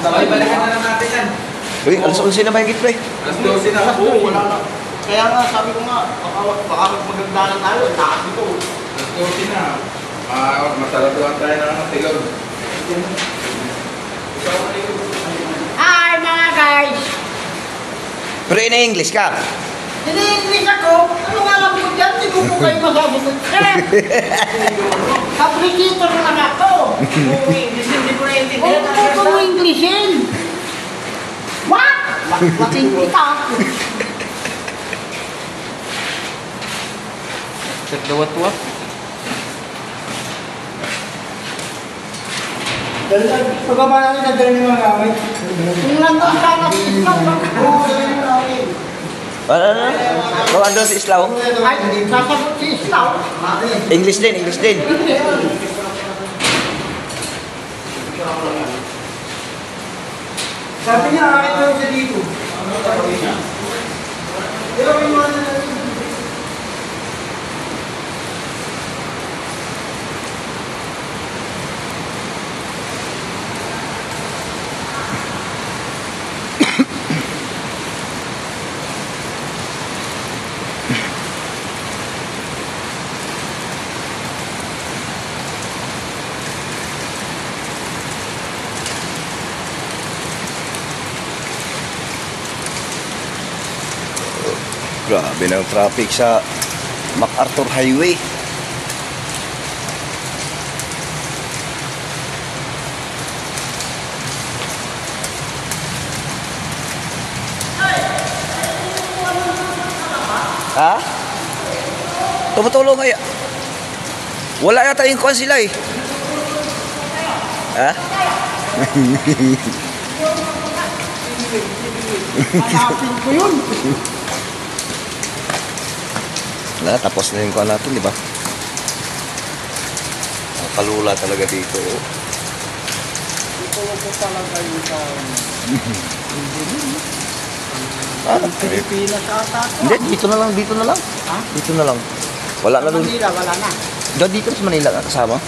Sabay balikan na lang natin yan. Uy, alas 11 na ba yung gitpre? Alas 12 na. Oo, wala na. Kaya nga, sabi ko nga, baka magagdanan tayo, lakas dito. Alas 12 na. Masaraduhan tayo ng tilog. Hi mga guys! Pero ina-English ka? Ini-English ako. Ano nga lang po dyan? Hindi ko po kayo masasagot. Fabricator lang ako. Hindi ko na Huwag mo Englishin. What? Laking kita. Dawat-wat. Pagkaba natin, nagdala ng mga gamit. Kung nandun sana si Islam, Oo, dala ng gamit. Ano? Kung andun si Islaw? ay, sasagot si Islam. English din, English din. Sabi niya, akin daw siya dito. Pero may mga Grabe ng traffic sa MacArthur Highway. Ha? Tumutulong kaya? Wala yata yung kwan sila eh. Ha? Hanapin ko yun. Wala, tapos na yung kwan natin, di ba? Palula talaga dito. Ito po talaga yung sa... Pilipinas ata ito. Hindi, dito na lang, dito na lang. Ha? Dito na lang. Wala na Sa doon. Manila, wala na. Dito sa Manila ka kasama?